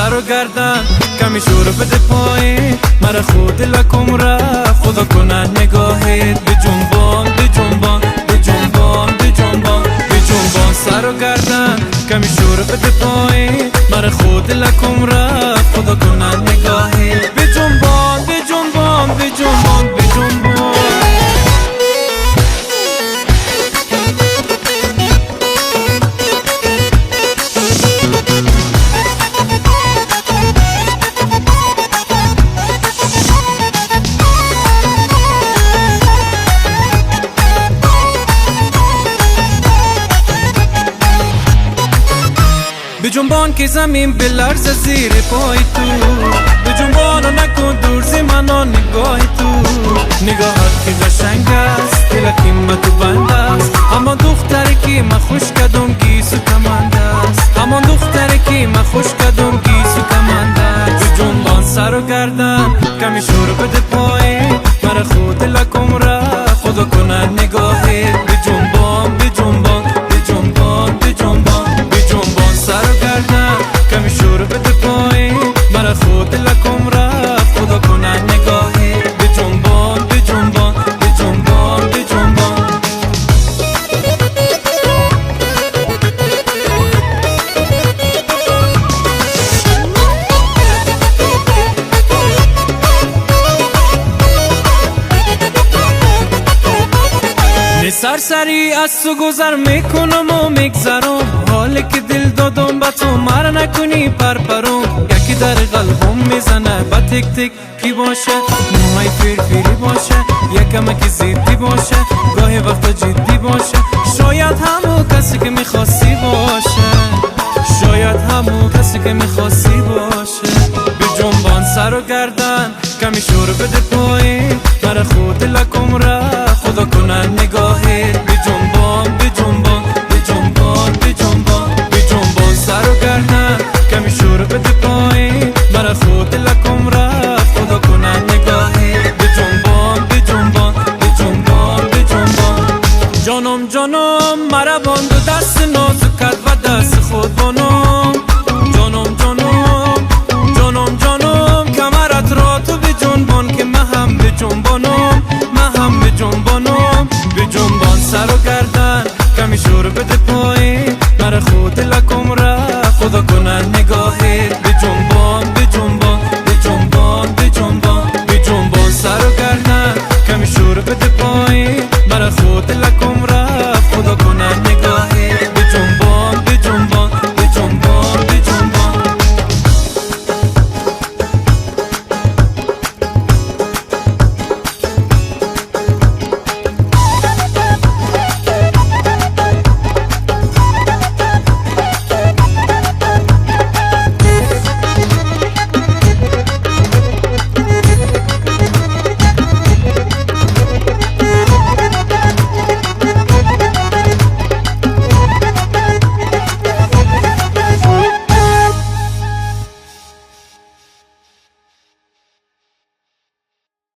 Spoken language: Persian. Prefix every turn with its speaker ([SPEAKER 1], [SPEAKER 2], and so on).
[SPEAKER 1] سر و گردن کمی شور بده پایین مرا خود لکم رفت خدا کنن نگاهت به جنبان به جنبان به جنبان به جنبان به جنبان سر و گردن کمی شور بده پایین مرا خود لکم رفت خدا کنن نگاهت به جنبان به جنبان به جنبان به جنبان به جنبان که زمین بلرزه زیر پای تو به جنبان و نکن دور زی منو نگاه تو نگاهت که قشنگ است دل قیمت و بند است اما دختر که من خوش کدوم گیس و کمند است اما دختر که من خوش کدوم گیس و کمند است به جنبان سر و گردن کمی شور بده پایین مرا خود لکم رفت خدا کنن نگاهت به جنبان به جنبان به جنبان به جنبان به جنبان سر و گردن کمی شور بده پایین مرا خود لکم رفت خدا کنن نگاهت به جنبان به جنبان به جنبان به جنبان سرسری از تو گذر میکنم و میگذرم حالی که دل دادم با تو مر نکنی پرپرم یکی در قلبم میزنه با تک تک کی باشه موهای فیری باشه یکم که زیدی باشه گاهی وقتا جدی باشه شاید همون کسی که میخواستی باشه شاید همون کسی که میخواستی باشه به جنبان سر و گردن کمی شور بده پایین مرا خود لکم رفت خدا کنن نگاهت به جنبان به جنبان به جنبان به جنبان به جنبان سر و گردن کمی شور بده پایین مرا خود لکم رفت خدا کنن نگاهت به جنبان به جنبان به جنبان به جنبان جانم جانم مرا باند و دست نازکت و دست خود بانم جانم جانم جانم جانم کمرت را تو به جنبان که من هم به جنبانم من هم به جنبانم به جنبان سر و گردن کمی شور بده پایین مرا خود لکم رفت خدا کنن نگاهت